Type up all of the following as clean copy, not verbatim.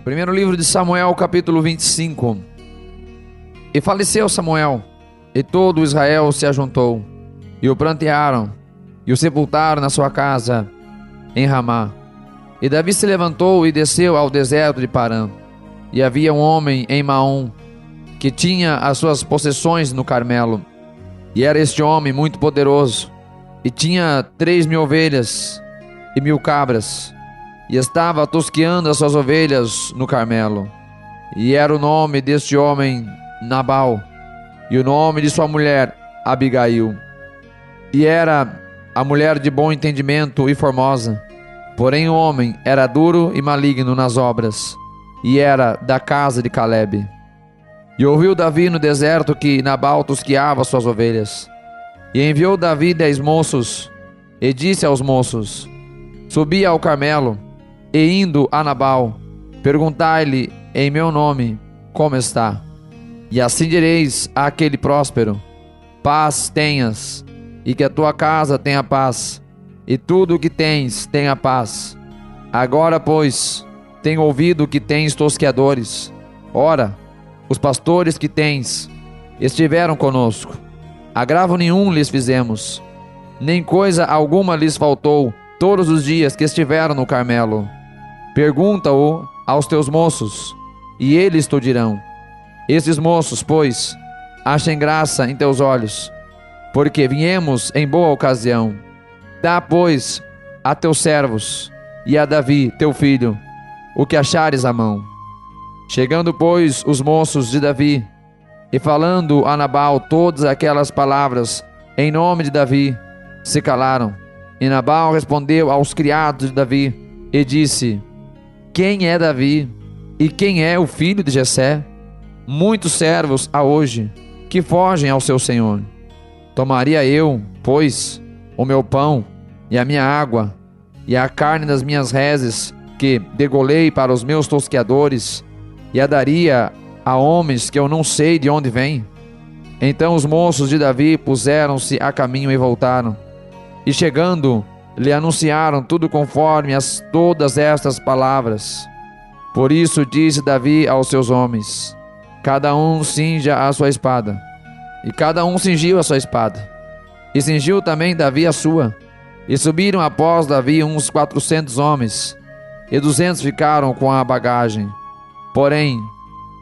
Primeiro livro de Samuel, capítulo 25. E faleceu Samuel, e todo Israel se ajuntou, e o prantearam, e o sepultaram na sua casa, em Ramá. E Davi se levantou e desceu ao deserto de Parã. E havia um homem em Maom, que tinha as suas possessões no Carmelo. E era este homem muito poderoso, e tinha 3.000 ovelhas e 1.000 cabras, e estava tosqueando as suas ovelhas no Carmelo. E era o nome deste homem Nabal, e o nome de sua mulher Abigail. E era a mulher de bom entendimento e formosa, porém o homem era duro e maligno nas obras, e era da casa de Calebe. E ouviu Davi no deserto que Nabal tosqueava suas ovelhas. E enviou Davi 10 moços, e disse aos moços: subi ao Carmelo, e indo a Nabal, perguntai-lhe em meu nome como está. E assim direis àquele próspero: paz tenhas, e que a tua casa tenha paz, e tudo o que tens tenha paz. Agora, pois, tenho ouvido que tens tosqueadores. Ora, os pastores que tens estiveram conosco. Agravo nenhum lhes fizemos, nem coisa alguma lhes faltou todos os dias que estiveram no Carmelo. Pergunta-o aos teus moços, e eles te dirão. Esses moços, pois, achem graça em teus olhos, porque viemos em boa ocasião. Dá, pois, a teus servos e a Davi, teu filho, o que achares à mão. Chegando, pois, os moços de Davi, e falando a Nabal todas aquelas palavras em nome de Davi, se calaram. E Nabal respondeu aos criados de Davi e disse: quem é Davi e quem é o filho de Jessé? Muitos servos há hoje que fogem ao seu senhor. Tomaria eu, pois, o meu pão e a minha água e a carne das minhas reses que degolei para os meus tosqueadores, e a daria a homens que eu não sei de onde vêm? Então os moços de Davi puseram-se a caminho e voltaram, e chegando, lhe anunciaram tudo conforme todas estas palavras. Por isso disse Davi aos seus homens: cada um cinja a sua espada. E cada um cingiu a sua espada, e cingiu também Davi a sua. E subiram após Davi uns 400 homens, e 200 ficaram com a bagagem. Porém,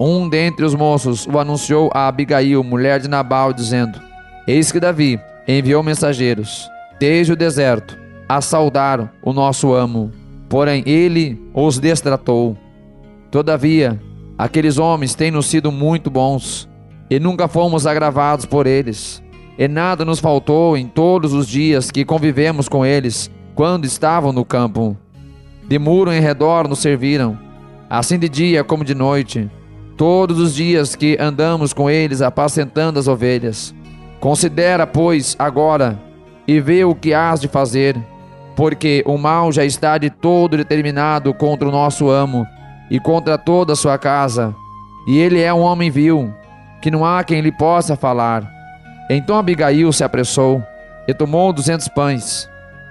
um dentre os moços o anunciou a Abigail, mulher de Nabal, dizendo: eis que Davi enviou mensageiros desde o deserto a saudar o nosso amo, porém ele os destratou. Todavia, aqueles homens têm-nos sido muito bons, e nunca fomos agravados por eles, e nada nos faltou em todos os dias que convivemos com eles, quando estavam no campo. De muro em redor nos serviram, assim de dia como de noite, todos os dias que andamos com eles apacentando as ovelhas. Considera, pois, agora, e vê o que hás de fazer, porque o mal já está de todo determinado contra o nosso amo e contra toda a sua casa, e ele é um homem vil, que não há quem lhe possa falar. Então Abigail se apressou e tomou 200 pães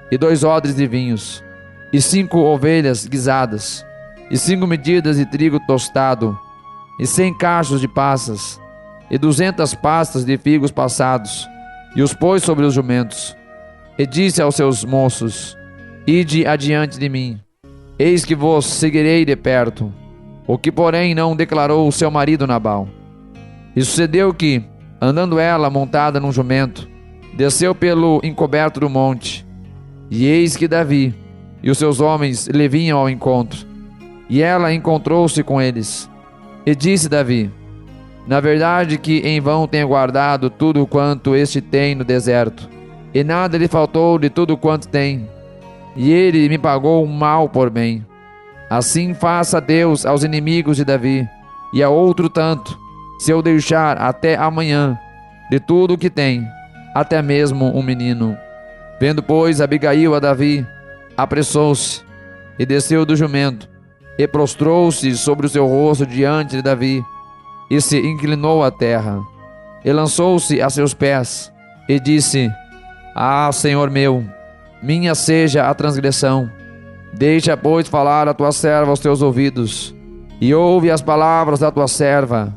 e 2 odres de vinhos e 5 ovelhas guisadas e 5 medidas de trigo tostado e 100 cachos de passas e 200 pastas de figos passados, e os pôs sobre os jumentos. E disse aos seus moços: ide adiante de mim, eis que vos seguirei de perto. O que porém não declarou o seu marido Nabal. E sucedeu que, andando ela montada num jumento, desceu pelo encoberto do monte, e eis que Davi e os seus homens lhe vinham ao encontro, e ela encontrou-se com eles. E disse Davi: na verdade que em vão tenho guardado tudo quanto este tem no deserto, e nada lhe faltou de tudo quanto tem, e ele me pagou um mal por bem. Assim faça Deus aos inimigos de Davi, e a outro tanto, se eu deixar até amanhã de tudo o que tem, até mesmo um menino. Vendo, pois, Abigail a Davi, apressou-se, e desceu do jumento, e prostrou-se sobre o seu rosto diante de Davi, e se inclinou à terra, e lançou-se a seus pés, e disse: ah, Senhor meu, minha seja a transgressão. Deixa, pois, falar a tua serva aos teus ouvidos, e ouve as palavras da tua serva.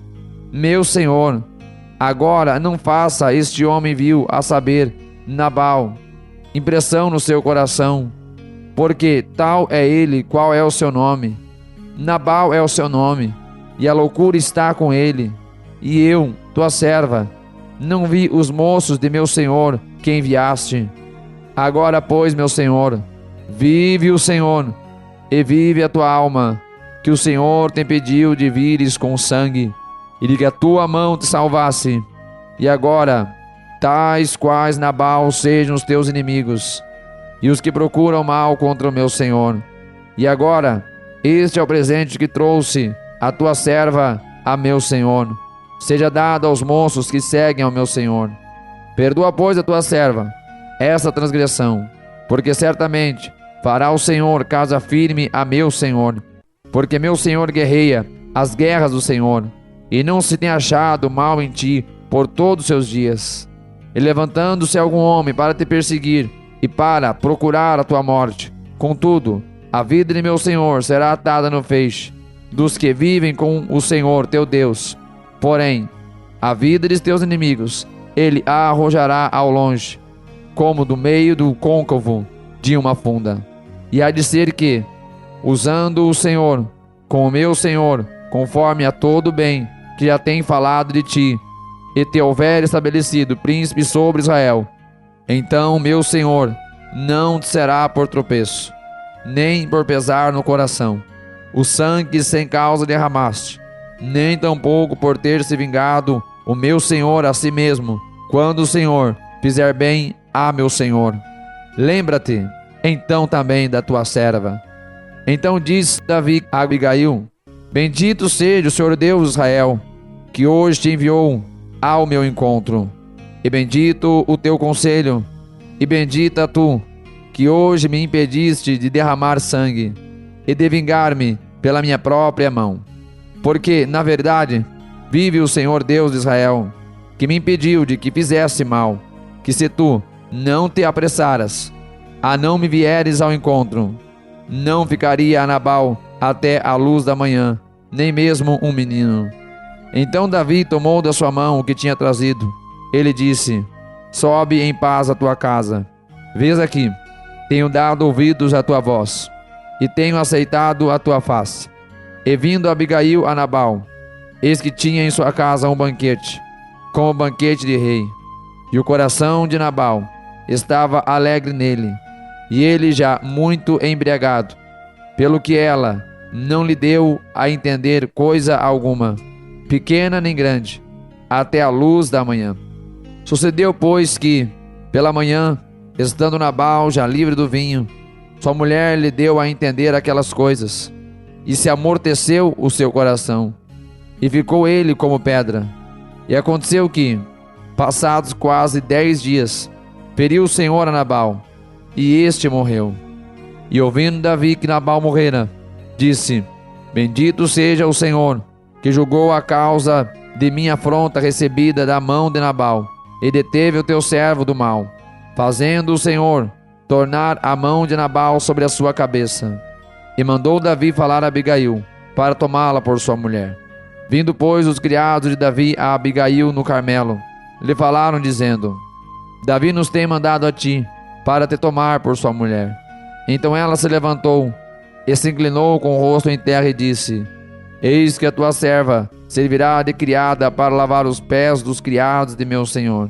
Meu senhor, agora não faça este homem vil, a saber, Nabal, impressão no seu coração, porque tal é ele. Qual é o seu nome? Nabal é o seu nome, e a loucura está com ele. E eu, tua serva, não vi os moços de meu senhor que enviaste. Agora, pois, meu senhor, vive o Senhor, e vive a tua alma, que o Senhor te impediu de vires com sangue, e de que a tua mão te salvasse. E agora, tais quais Nabal sejam os teus inimigos, e os que procuram mal contra o meu senhor. E agora, este é o presente que trouxe a tua serva a meu senhor. Seja dado aos moços que seguem ao meu senhor. Perdoa, pois, a tua serva essa transgressão, porque certamente fará o Senhor casa firme a meu senhor, porque meu senhor guerreia as guerras do Senhor, e não se tem achado mal em ti por todos os seus dias. E levantando-se algum homem para te perseguir e para procurar a tua morte, contudo, a vida de meu senhor será atada no feixe dos que vivem com o Senhor teu Deus. Porém, a vida de teus inimigos ele a arrojará ao longe, como do meio do côncavo de uma funda. E há de ser que, usando o Senhor com o meu senhor, conforme a todo o bem que já tem falado de ti, e te houver estabelecido príncipe sobre Israel, então meu senhor não te será por tropeço, nem por pesar no coração, o sangue que sem causa derramaste, nem tampouco por ter se vingado o meu senhor a si mesmo, quando o Senhor fizer bem a meu senhor. Lembra-te então também da tua serva. Então disse Davi a Abigail: Bendito seja o Senhor Deus de Israel, que hoje te enviou ao meu encontro, e bendito o teu conselho, e bendita tu, que hoje me impediste de derramar sangue, e de vingar-me pela minha própria mão. Porque, na verdade, vive o Senhor Deus de Israel, que me impediu de que fizesse mal, que se tu não te apressaras a não me vieres ao encontro, não ficaria a Nabal até a luz da manhã, nem mesmo um menino. Então Davi tomou da sua mão o que tinha trazido. Ele disse: Sobe em paz à tua casa. Vês aqui, tenho dado ouvidos à tua voz, e tenho aceitado a tua face. E vindo Abigail a Nabal, eis que tinha em sua casa um banquete, como banquete de rei. E o coração de Nabal estava alegre nele, e ele já muito embriagado, pelo que ela não lhe deu a entender coisa alguma, pequena nem grande, até a luz da manhã. Sucedeu, pois, que, pela manhã, estando Nabal já livre do vinho, sua mulher lhe deu a entender aquelas coisas, e se amorteceu o seu coração, e ficou ele como pedra. E aconteceu que, passados quase 10 dias, feriu o Senhor a Nabal, e este morreu. E ouvindo Davi que Nabal morrera, disse: Bendito seja o Senhor, que julgou a causa de minha afronta recebida da mão de Nabal, e deteve o teu servo do mal, fazendo o Senhor tornar a mão de Nabal sobre a sua cabeça. E mandou Davi falar a Abigail, para tomá-la por sua mulher. Vindo, pois, os criados de Davi a Abigail no Carmelo, lhe falaram, dizendo: Davi nos tem mandado a ti, para te tomar por sua mulher. Então ela se levantou, e se inclinou com o rosto em terra, e disse: Eis que a tua serva servirá de criada para lavar os pés dos criados de meu senhor.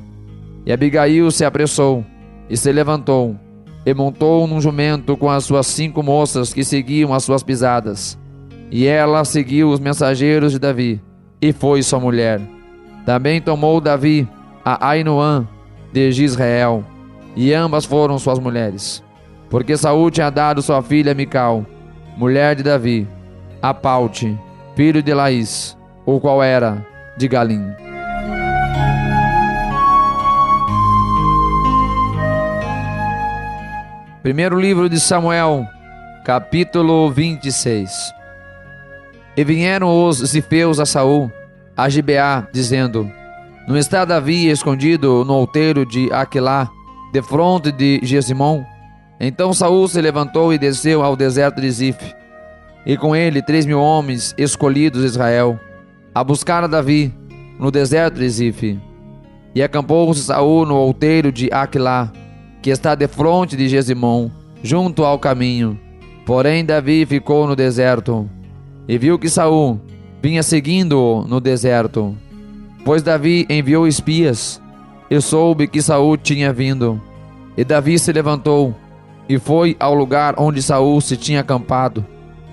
E Abigail se apressou, e se levantou, e montou num jumento com as suas 5 moças que seguiam as suas pisadas. E ela seguiu os mensageiros de Davi, e foi sua mulher. Também tomou Davi a Ainoã de Jezreel, e ambas foram suas mulheres, porque Saul tinha dado sua filha Mical, mulher de Davi, a Paute, filho de Laís, o qual era de Galim. Primeiro livro de Samuel, capítulo 26. E vieram os zifeus a Saul, a Gibeá, dizendo: Não está Davi escondido no outeiro de Aquilá, defronte de Gesimon? Então Saul se levantou e desceu ao deserto de Zif. e com ele 3.000 homens escolhidos de Israel, a buscar a Davi no deserto de Zife. E acampou-se Saul no outeiro de Aquilá, que está defronte de Gesimom, junto ao caminho. Porém Davi ficou no deserto, e viu que Saul vinha seguindo-o no deserto. Pois Davi enviou espias, e soube que Saul tinha vindo. E Davi se levantou, e foi ao lugar onde Saul se tinha acampado.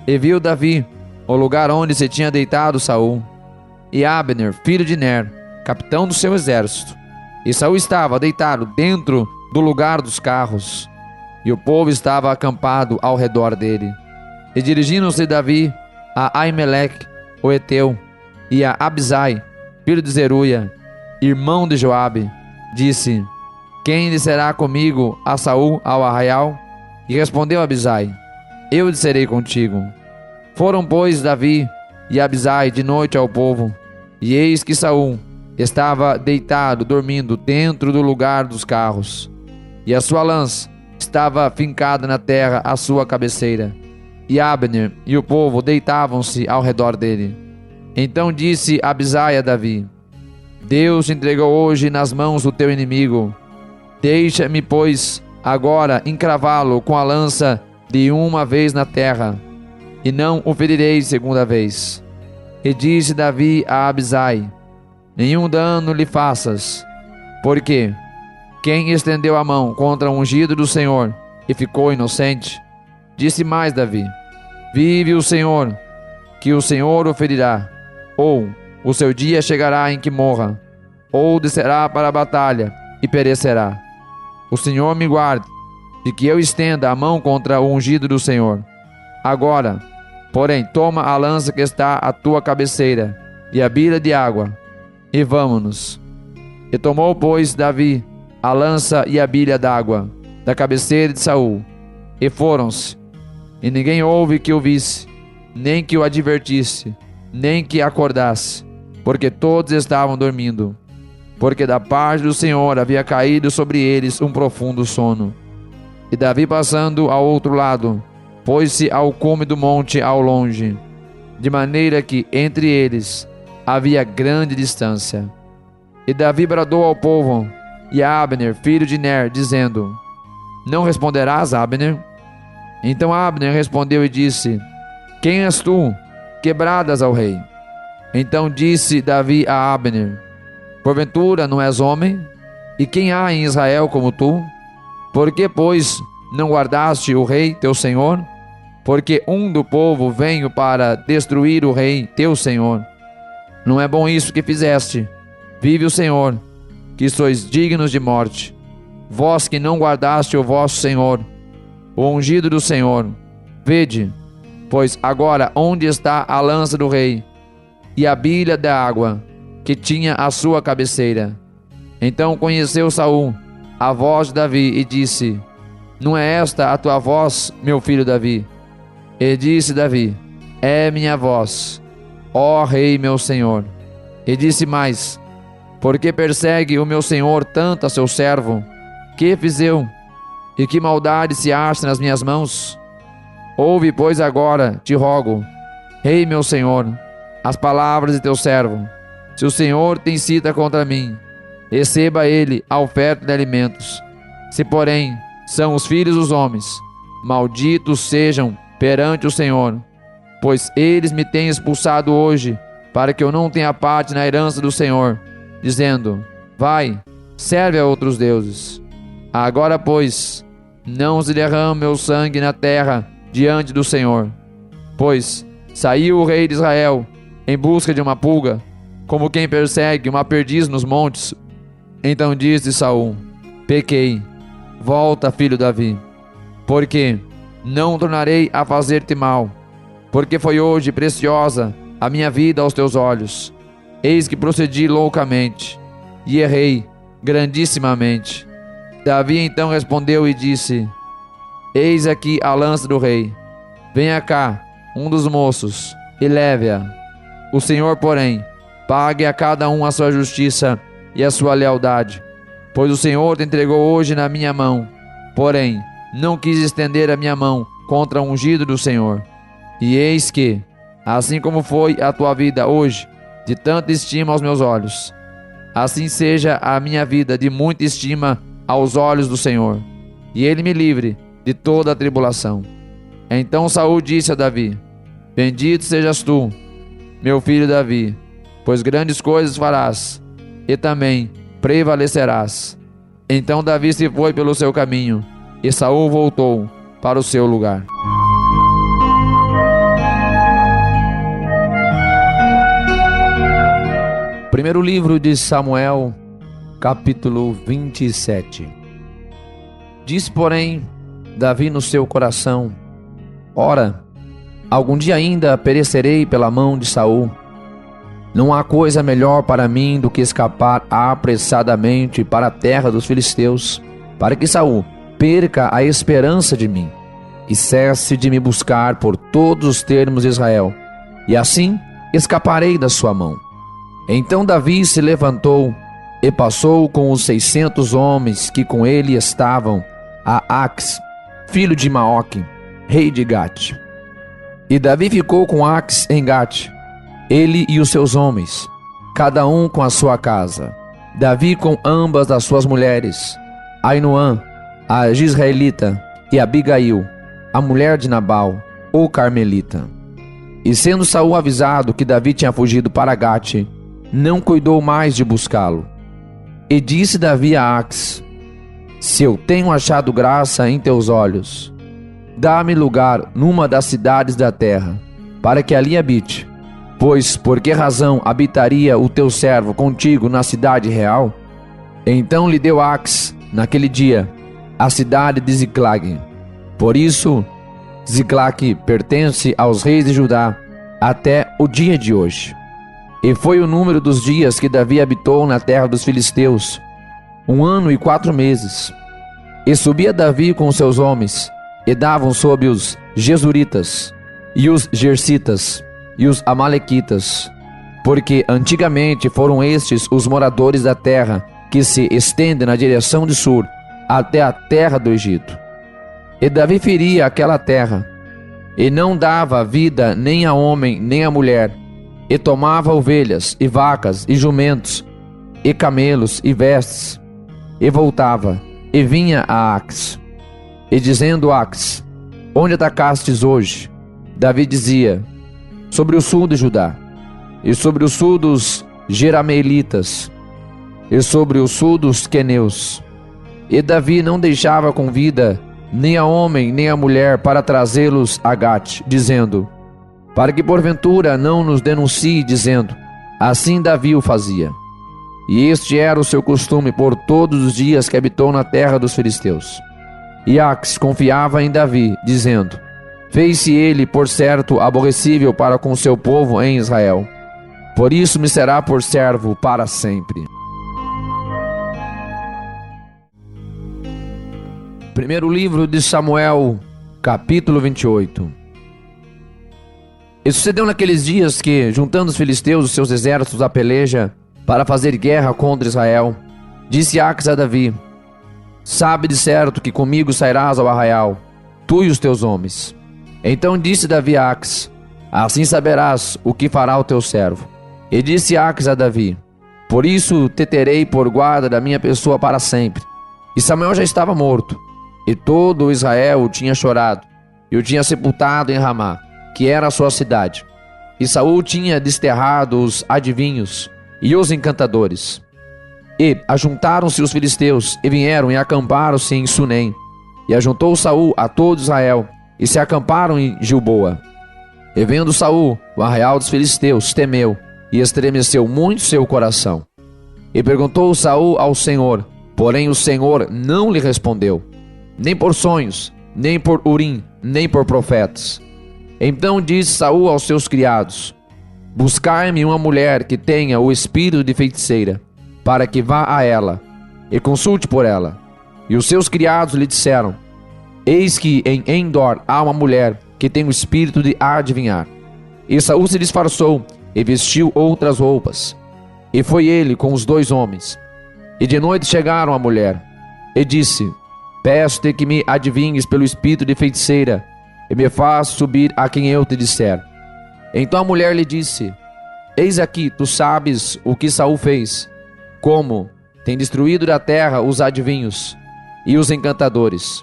E viu Davi o lugar onde se tinha deitado Saul, e Abner, filho de Ner, capitão do seu exército. E Saul estava deitado dentro do lugar dos carros, e o povo estava acampado ao redor dele. E dirigindo-se Davi a Aimeleque, o Eteu, e a Abisai, filho de Zeruia, irmão de Joabe, disse: Quem descerá comigo a Saul ao arraial? E respondeu Abisai: Eu descerei contigo. Foram, pois, Davi e Abisai de noite ao povo, e eis que Saul estava deitado, dormindo dentro do lugar dos carros, e a sua lança estava fincada na terra à sua cabeceira, e Abner e o povo deitavam-se ao redor dele. Então disse Abisai a Davi: Deus te entregou hoje nas mãos do teu inimigo. Deixa-me, pois, agora encravá-lo com a lança de uma vez na terra, e não o ferirei segunda vez. E disse Davi a Abisai: Nenhum dano lhe faças, porque quem estendeu a mão contra o ungido do Senhor e ficou inocente? Disse mais Davi: Vive o Senhor, que o Senhor o ferirá, ou o seu dia chegará em que morra, ou descerá para a batalha e perecerá. O Senhor me guarde de que eu estenda a mão contra o ungido do Senhor. Agora, porém, toma a lança que está à tua cabeceira e a bilha de água, e vamo-nos. E tomou, pois, Davi a lança e a bilha d'água da cabeceira de Saul, e foram-se. E ninguém houve que o visse, nem que o advertisse, nem que acordasse, porque todos estavam dormindo, porque da parte do Senhor havia caído sobre eles um profundo sono. E Davi, passando ao outro lado, pôs-se ao cume do monte ao longe, de maneira que entre eles havia grande distância. E Davi bradou ao povo e a Abner, filho de Ner, dizendo: Não responderás, Abner? Então Abner respondeu e disse: Quem és tu, que bradas ao rei? Então disse Davi a Abner: Porventura não és homem? E quem há em Israel como tu? Por que, pois, não guardaste o rei teu senhor? Porque um do povo venho para destruir o rei teu senhor. Não é bom isso que fizeste. Vive o Senhor, que sois dignos de morte, vós que não guardaste o vosso Senhor, o ungido do Senhor. Vede, pois agora onde está a lança do rei e a bilha da água que tinha à sua cabeceira. Então conheceu Saul a voz de Davi e disse: Não é esta a tua voz, meu filho Davi? E disse Davi: É minha voz, ó rei meu senhor. E disse mais: Por que persegue o meu senhor tanto a seu servo? Que fiz eu? E que maldade se acha nas minhas mãos? Ouve, pois, agora, te rogo, rei meu senhor, as palavras de teu servo. Se o Senhor te incita contra mim, receba ele a oferta de alimentos. Se, porém, são os filhos dos homens, malditos sejam perante o Senhor, pois eles me têm expulsado hoje, para que eu não tenha parte na herança do Senhor, dizendo: Vai, serve a outros deuses. Agora, pois, não se derrame o sangue na terra diante do Senhor. Pois saiu o rei de Israel em busca de uma pulga, como quem persegue uma perdiz nos montes. Então disse Saul: Pequei, volta, filho Davi, porque não tornarei a fazer-te mal, porque foi hoje preciosa a minha vida aos teus olhos. Eis que procedi loucamente e errei grandissimamente. Davi então respondeu e disse: Eis aqui a lança do rei. Venha cá um dos moços e leve-a. O Senhor, porém, pague a cada um a sua justiça e a sua lealdade, pois o Senhor te entregou hoje na minha mão. Porém, não quis estender a minha mão contra o ungido do Senhor. E eis que, assim como foi a tua vida hoje, de tanta estima aos meus olhos, assim seja a minha vida de muita estima aos olhos do Senhor, e Ele me livre de toda a tribulação. Então Saul disse a Davi: Bendito sejas tu, meu filho Davi, pois grandes coisas farás, e também prevalecerás. Então Davi se foi pelo seu caminho, e Saul voltou para o seu lugar. Primeiro livro de Samuel, capítulo 27. Diz, porém, Davi no seu coração: Ora, algum dia ainda perecerei pela mão de Saul. Não há coisa melhor para mim do que escapar apressadamente para a terra dos filisteus, para que Saul perca a esperança de mim e cesse de me buscar por todos os termos de Israel, e assim escaparei da sua mão. Então Davi se levantou e passou com os 600 homens que com ele estavam a Aques, filho de Maoque, rei de Gate. E Davi ficou com Aques em Gate, ele e os seus homens, cada um com a sua casa. Davi com ambas as suas mulheres, Ainoã, a Jizraelita, e Abigail, a mulher de Nabal, o Carmelita. E sendo Saul avisado que Davi tinha fugido para Gate, não cuidou mais de buscá-lo. E disse Davi a Aques: Se eu tenho achado graça em teus olhos, dá-me lugar numa das cidades da terra, para que ali habite. Pois por que razão habitaria o teu servo contigo na cidade real? Então lhe deu Aques, naquele dia, a cidade de Ziclag. Por isso, Ziclag pertence aos reis de Judá até o dia de hoje. E foi o número dos dias que Davi habitou na terra dos filisteus, 1 ano e 4 meses. E subia Davi com seus homens, e davam sob os Gesuritas, e os Gersitas, e os Amalequitas, porque antigamente foram estes os moradores da terra que se estende na direção de sul, até a terra do Egito. E Davi feria aquela terra, e não dava vida nem a homem nem a mulher, e tomava ovelhas, e vacas, e jumentos, e camelos, e vestes, e voltava, e vinha a Aques. E dizendo Aques: Onde atacastes hoje? Davi dizia: Sobre o sul de Judá, e sobre o sul dos Jerameelitas, e sobre o sul dos queneus. E Davi não deixava com vida nem a homem nem a mulher para trazê-los a Gate, dizendo: Para que porventura não nos denuncie, dizendo: Assim Davi o fazia. E este era o seu costume por todos os dias que habitou na terra dos filisteus. E Aques confiava em Davi, dizendo: Fez-se ele, por certo, aborrecível para com seu povo em Israel. Por isso me será por servo para sempre. Primeiro livro de Samuel, capítulo 28. E sucedeu naqueles dias que, juntando os filisteus os seus exércitos à peleja para fazer guerra contra Israel, disse Aques a Davi: Sabe de certo que comigo sairás ao arraial, tu e os teus homens. Então disse Davi a Aques: Assim saberás o que fará o teu servo. E disse Aques a Davi: Por isso te terei por guarda da minha pessoa para sempre. E Samuel já estava morto, e todo Israel o tinha chorado, e o tinha sepultado em Ramá, que era a sua cidade. E Saul tinha desterrado os adivinhos e os encantadores. E ajuntaram-se os filisteus, e vieram e acamparam-se em Sunem. E ajuntou Saul a todo Israel, e se acamparam em Gilboa. E vendo Saul o arraial dos filisteus, temeu, e estremeceu muito seu coração. E perguntou Saul ao Senhor, porém o Senhor não lhe respondeu, nem por sonhos, nem por Urim, nem por profetas. Então disse Saul aos seus criados: Buscai-me uma mulher que tenha o espírito de feiticeira, para que vá a ela, e consulte por ela. E os seus criados lhe disseram: Eis que em Endor há uma mulher que tem o espírito de adivinhar. E Saul se disfarçou, e vestiu outras roupas. E foi ele com os 2 homens. E de noite chegaram à mulher, e disse: Peço-te que me adivinhes pelo espírito de feiticeira, e me faz subir a quem eu te disser. Então a mulher lhe disse: Eis aqui, tu sabes o que Saul fez, como tem destruído da terra os adivinhos e os encantadores.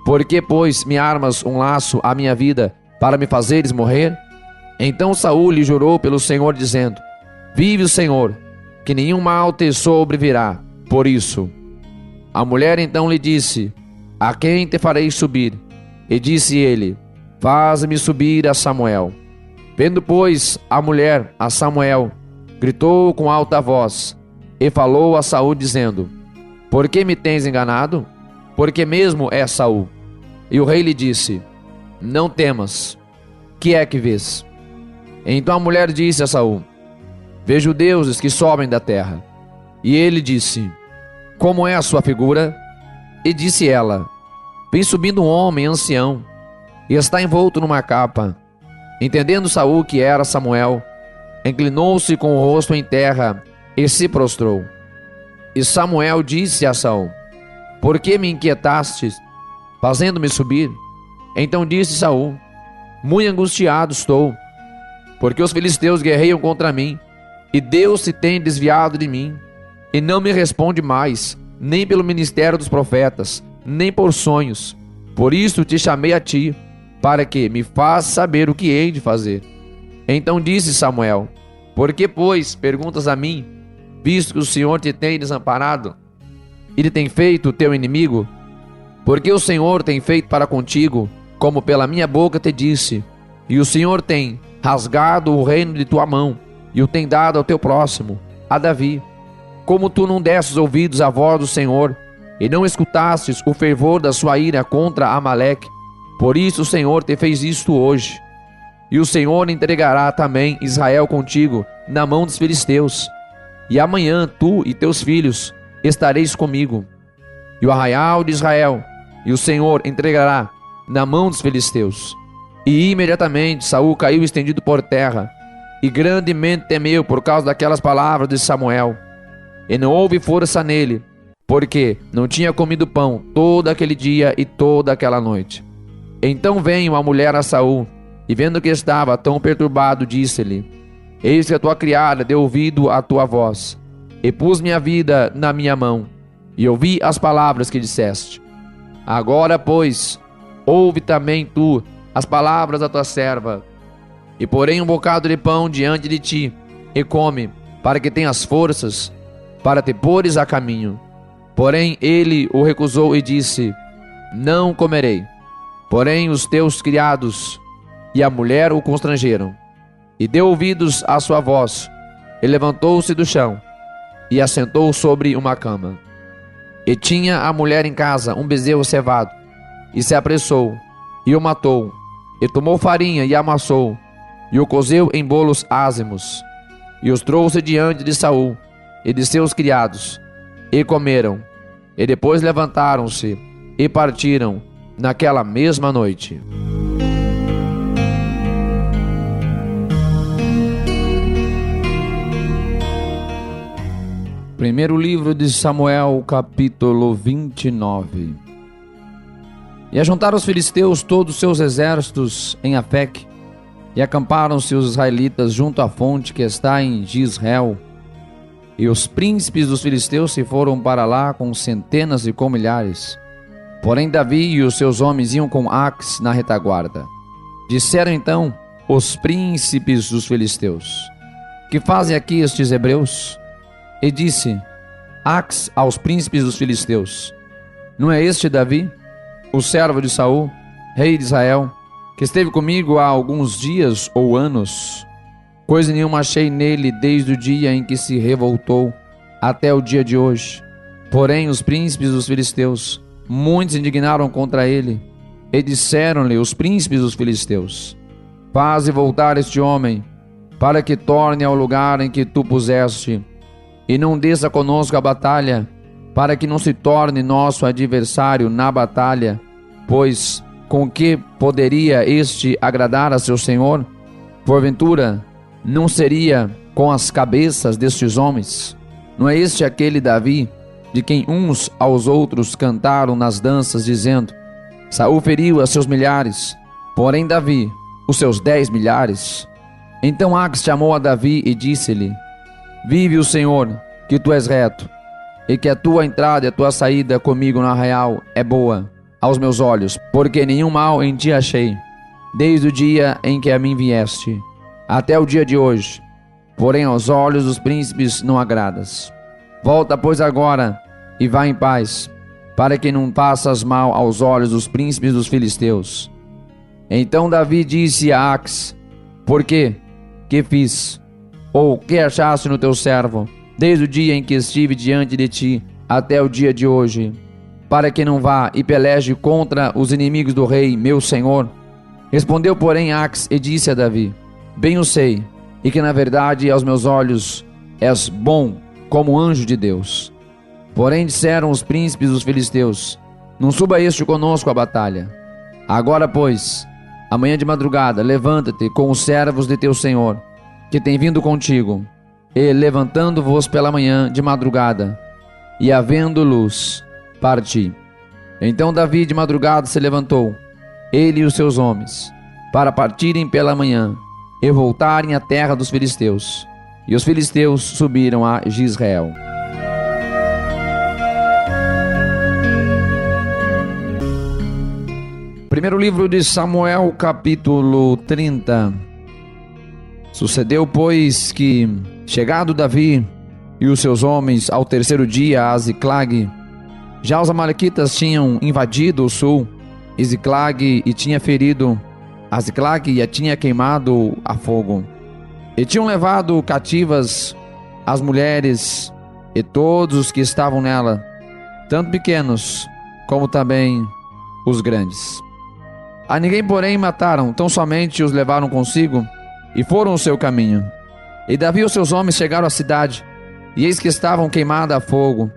Por que, pois, me armas um laço à minha vida para me fazeres morrer? Então Saul lhe jurou pelo Senhor, dizendo: Vive o Senhor, que nenhum mal te sobrevirá por isso. A mulher então lhe disse: A quem te farei subir? E disse ele: Faz-me subir a Samuel. Vendo, pois, a mulher a Samuel, gritou com alta voz, e falou a Saul, dizendo: Por que me tens enganado? Porque mesmo é Saul. E o rei lhe disse: Não temas, que é que vês? Então a mulher disse a Saul: Vejo deuses que sobem da terra. E ele disse: Como é a sua figura? E disse ela: Vem subindo um homem ancião, e está envolto numa capa. Entendendo Saul que era Samuel, inclinou-se com o rosto em terra e se prostrou. E Samuel disse a Saul: Por que me inquietastes, fazendo-me subir? Então disse Saul: Muito angustiado estou, porque os filisteus guerreiam contra mim, e Deus se tem desviado de mim, e não me responde mais, nem pelo ministério dos profetas, nem por sonhos. Por isso te chamei a ti, para que me faças saber o que hei de fazer. Então disse Samuel: Por que, pois, perguntas a mim, visto que o Senhor te tem desamparado, e te tem feito teu inimigo? Porque o Senhor tem feito para contigo, como pela minha boca te disse, e o Senhor tem rasgado o reino de tua mão, e o tem dado ao teu próximo, a Davi. Como tu não destes ouvidos à voz do Senhor, e não escutastes o fervor da sua ira contra Amaleque, por isso o Senhor te fez isto hoje. E o Senhor entregará também Israel contigo na mão dos filisteus. E amanhã tu e teus filhos estareis comigo. E o arraial de Israel e o Senhor entregará na mão dos filisteus. E imediatamente Saul caiu estendido por terra, e grandemente temeu por causa daquelas palavras de Samuel. E não houve força nele, porque não tinha comido pão todo aquele dia e toda aquela noite. Então veio a mulher a Saul, e vendo que estava tão perturbado, disse-lhe: Eis que a tua criada deu ouvido à tua voz, e pus minha vida na minha mão, e ouvi as palavras que disseste. Agora, pois, ouve também tu as palavras da tua serva, e porém um bocado de pão diante de ti, e come, para que tenhas forças, para te pôres a caminho. Porém ele o recusou e disse: Não comerei. Porém os teus criados e a mulher o constrangeram. E deu ouvidos à sua voz, e levantou-se do chão, e assentou sobre uma cama. E tinha a mulher em casa um bezerro cevado, e se apressou, e o matou, e tomou farinha e amassou, e o cozeu em bolos ázimos, e os trouxe diante de Saul e de seus criados, e comeram, e depois levantaram-se, e partiram naquela mesma noite. Primeiro livro de Samuel, capítulo 29. E ajuntaram os filisteus todos os seus exércitos em Afeque, e acamparam-se os israelitas junto à fonte que está em Gisreel. E os príncipes dos filisteus se foram para lá com centenas e com milhares. Porém Davi e os seus homens iam com Ax na retaguarda. Disseram então os príncipes dos filisteus: Que fazem aqui estes hebreus? E disse Ax aos príncipes dos filisteus: Não é este Davi, o servo de Saul, rei de Israel, que esteve comigo há alguns dias ou anos? Coisa nenhuma achei nele desde o dia em que se revoltou até o dia de hoje. Porém os príncipes dos filisteus muitos se indignaram contra ele, e disseram-lhe os príncipes dos filisteus: Faze voltar este homem, para que torne ao lugar em que tu puseste, e não desça conosco a batalha, para que não se torne nosso adversário na batalha, pois com que poderia este agradar a seu senhor? Porventura, não seria com as cabeças destes homens? Não é este aquele Davi, de quem uns aos outros cantaram nas danças, dizendo: Saul feriu a seus milhares, porém Davi, os seus 10 milhares. Então Ax chamou a Davi e disse-lhe: Vive o Senhor, que tu és reto, e que a tua entrada e a tua saída comigo no arraial é boa aos meus olhos, porque nenhum mal em ti achei, desde o dia em que a mim vieste, até o dia de hoje. Porém aos olhos dos príncipes não agradas. Volta, pois, agora e vá em paz, para que não faças mal aos olhos dos príncipes dos filisteus. Então Davi disse a Ax: Por quê? Que fiz? Ou que achaste no teu servo, desde o dia em que estive diante de ti até o dia de hoje, para que não vá e peleje contra os inimigos do rei, meu senhor? Respondeu, porém, Ax e disse a Davi: Bem o sei, e que na verdade aos meus olhos és bom como anjo de Deus. Porém disseram os príncipes dos filisteus: Não suba este conosco à batalha. Agora, pois, amanhã de madrugada, levanta-te com os servos de teu senhor, que tem vindo contigo, e levantando-vos pela manhã de madrugada, e havendo luz, parti. Então Davi de madrugada se levantou, ele e os seus homens, para partirem pela manhã e voltarem à terra dos filisteus. E os filisteus subiram a Jizreel. Primeiro livro de Samuel, capítulo 30. Sucedeu, pois, que, chegado Davi e os seus homens ao terceiro dia a Ziclag, já os amalequitas tinham invadido o sul, e Ziclag e tinha ferido a Ziclag e a tinha queimado a fogo. E tinham levado cativas as mulheres e todos os que estavam nela, tanto pequenos como também os grandes. A ninguém, porém, mataram, tão somente os levaram consigo e foram o seu caminho. E Davi e os seus homens chegaram à cidade, e eis que estavam queimadas a fogo,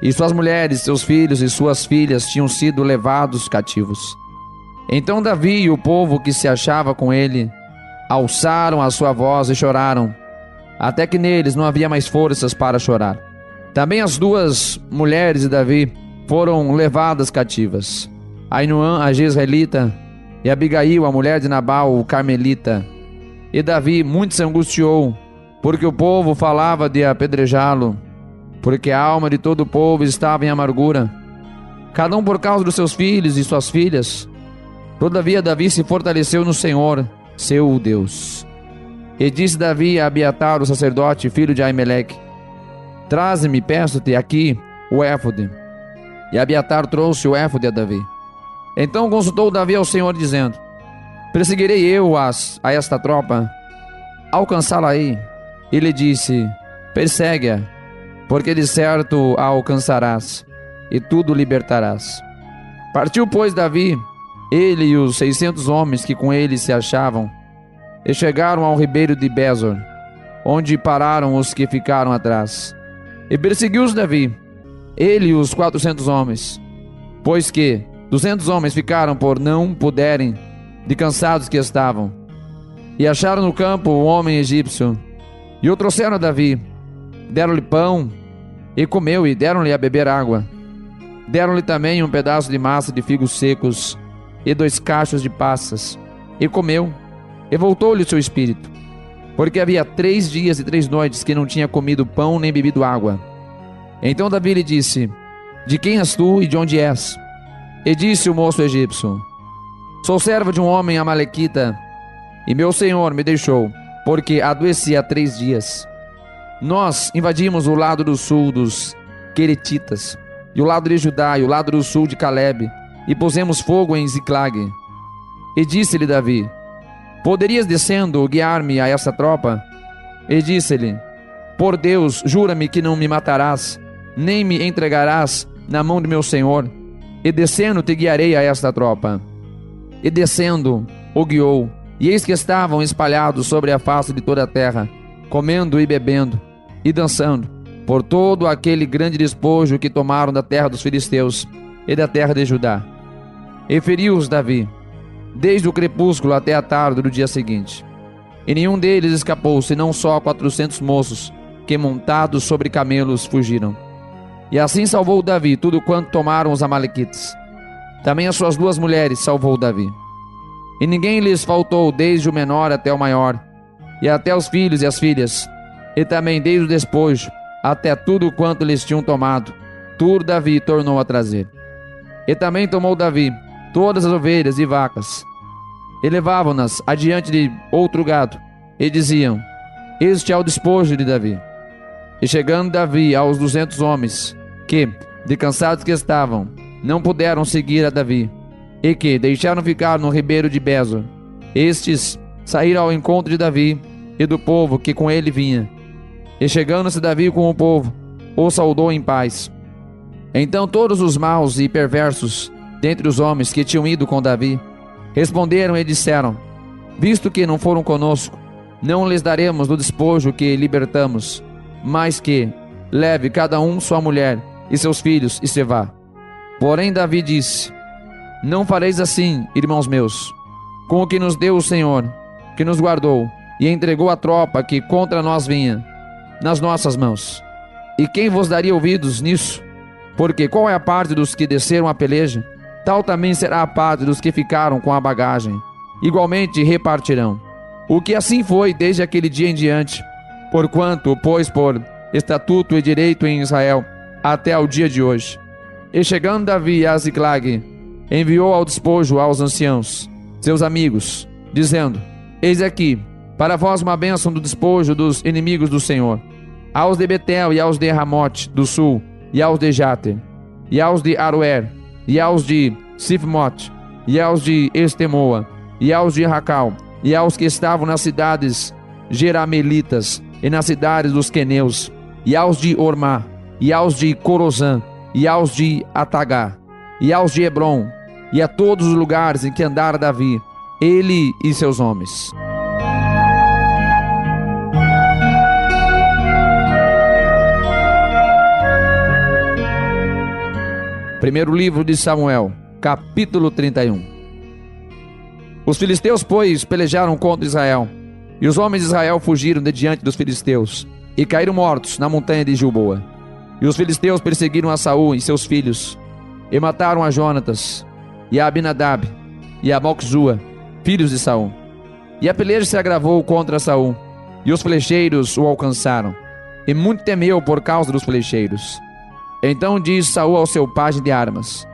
e suas mulheres, seus filhos e suas filhas tinham sido levados cativos. Então Davi e o povo que se achava com ele alçaram a sua voz e choraram, até que neles não havia mais forças para chorar. Também as 2 mulheres de Davi foram levadas cativas, Ainoã, a jezreelita, e Abigail, a mulher de Nabal, o carmelita. E Davi muito se angustiou, porque o povo falava de apedrejá-lo, porque a alma de todo o povo estava em amargura, cada um por causa dos seus filhos e suas filhas. Todavia Davi se fortaleceu no Senhor, seu Deus. E disse Davi a Abiatar, o sacerdote, filho de Aimeleque: Traze-me, peço-te, aqui o éfode. E Abiatar trouxe o éfode a Davi. Então consultou Davi ao Senhor, dizendo: Perseguirei eu a esta tropa? Alcançá-la-ei? Ele disse: Persegue-a, porque de certo a alcançarás, e tudo libertarás. Partiu, pois, Davi, ele e os 600 homens que com ele se achavam, e chegaram ao ribeiro de Besor, onde pararam os que ficaram atrás. E perseguiu-os Davi, ele e os 400 homens, pois que 200 homens ficaram por não puderem, de cansados que estavam. E acharam no campo um homem egípcio, e o trouxeram a Davi. Deram-lhe pão, e comeu, e deram-lhe a beber água. Deram-lhe também um pedaço de massa de figos secos, e 2 cachos de passas, e comeu, e voltou-lhe o seu espírito, porque havia 3 dias e 3 noites que não tinha comido pão nem bebido água. Então Davi lhe disse: De quem és tu e de onde és? E disse o moço egípcio: Sou servo de um homem amalequita, e meu senhor me deixou, porque adoeci há 3 dias. Nós invadimos o lado do sul dos Queretitas, e o lado de Judá, e o lado do sul de Caleb, e pusemos fogo em Ziclag. E disse-lhe Davi: Poderias, descendo, guiar-me a essa tropa? E disse-lhe: Por Deus, jura-me que não me matarás, nem me entregarás na mão de meu senhor, e descendo te guiarei a esta tropa. E descendo, o guiou, e eis que estavam espalhados sobre a face de toda a terra, comendo e bebendo, e dançando, por todo aquele grande despojo que tomaram da terra dos filisteus e da terra de Judá. E feriu-os Davi, desde o crepúsculo até a tarde do dia seguinte. E nenhum deles escapou, senão só 400 moços, que montados sobre camelos fugiram. E assim salvou Davi tudo quanto tomaram os amalequitas. Também as suas 2 mulheres salvou Davi. E ninguém lhes faltou, desde o menor até o maior, e até os filhos e as filhas, e também desde o despojo, até tudo quanto lhes tinham tomado, tudo Davi tornou a trazer. E também tomou Davi todas as ovelhas e vacas, e levavam-nas adiante de outro gado, e diziam: Este é o despojo de Davi. E chegando Davi aos 200 homens, que, de cansados que estavam, não puderam seguir a Davi, e que deixaram ficar no ribeiro de Besor, estes saíram ao encontro de Davi e do povo que com ele vinha. E chegando-se Davi com o povo, o saudou em paz. Então todos os maus e perversos dentre os homens que tinham ido com Davi responderam e disseram: Visto que não foram conosco, não lhes daremos do despojo que libertamos, mas que leve cada um sua mulher e seus filhos e se vá. Porém Davi disse: Não fareis assim, irmãos meus, com o que nos deu o Senhor, que nos guardou e entregou a tropa que contra nós vinha, nas nossas mãos. E quem vos daria ouvidos nisso? Porque qual é a parte dos que desceram a peleja? Tal também será a parte dos que ficaram com a bagagem. Igualmente repartirão. O que assim foi desde aquele dia em diante, porquanto o pôs por estatuto e direito em Israel, até ao dia de hoje. E chegando Davi a Ziclag, enviou ao despojo aos anciãos, seus amigos, dizendo: Eis aqui, para vós uma bênção do despojo dos inimigos do Senhor, aos de Betel e aos de Ramote do sul, e aos de Jater, e aos de Aroer, e aos de Sifmote, e aos de Estemoa, e aos de Racal, e aos que estavam nas cidades Jeramelitas, e nas cidades dos Queneus, e aos de Ormá, e aos de Corozã, e aos de Atagá, e aos de Hebron, e a todos os lugares em que andara Davi, ele e seus homens. Primeiro livro de Samuel, capítulo 31. Os filisteus, pois, pelejaram contra Israel, e os homens de Israel fugiram de diante dos filisteus, e caíram mortos na montanha de Gilboa. E os filisteus perseguiram a Saul e seus filhos, e mataram a Jonatas, e a Abinadab, e a Malquizua, filhos de Saul. E a peleja se agravou contra Saul, e os flecheiros o alcançaram, e muito temeu por causa dos flecheiros. Então diz Saul ao seu pajem de armas: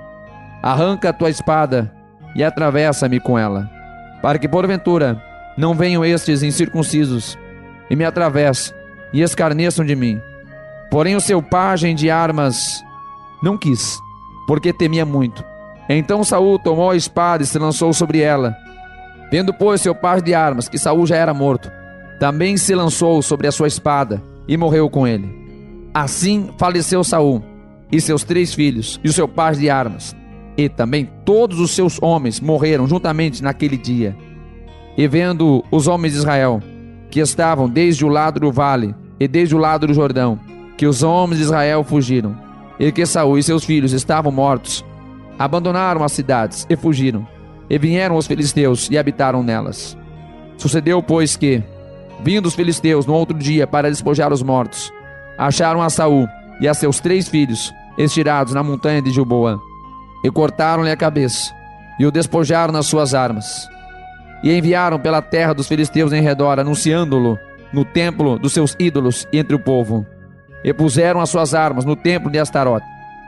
Arranca a tua espada e atravessa-me com ela, para que porventura não venham estes incircuncisos e me atravessem e escarneçam de mim. Porém o seu pajem de armas não quis, porque temia muito. Então Saul tomou a espada e se lançou sobre ela. Vendo, pois, seu pajem de armas que Saul já era morto, também se lançou sobre a sua espada e morreu com ele. Assim faleceu Saul e seus 3 filhos e o seu pajem de armas, e também todos os seus homens morreram juntamente naquele dia. E vendo os homens de Israel, que estavam desde o lado do vale e desde o lado do Jordão, que os homens de Israel fugiram, e que Saul e seus filhos estavam mortos, abandonaram as cidades e fugiram, e vieram os filisteus e habitaram nelas. Sucedeu, pois, que, vindo os filisteus no outro dia para despojar os mortos, acharam a Saul e a seus 3 filhos estirados na montanha de Gilboa, e cortaram-lhe a cabeça, e o despojaram nas suas armas, e enviaram pela terra dos filisteus em redor, anunciando-lo no templo dos seus ídolos e entre o povo, e puseram as suas armas no templo de Astarote,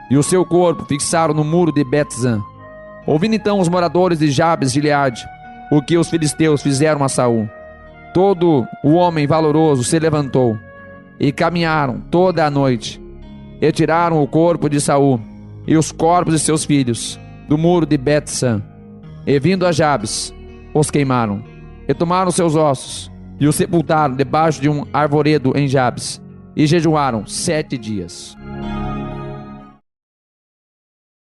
e o seu corpo fixaram no muro de Bet-Zan. Ouvindo então os moradores de Jabes de Gileade o que os filisteus fizeram a Saul, todo o homem valoroso se levantou, e caminharam toda a noite, e tiraram o corpo de Saul e os corpos de seus filhos do muro de Bet-San, e vindo a Jabes, os queimaram, e tomaram seus ossos e os sepultaram debaixo de um arvoredo em Jabes, e jejuaram 7 dias.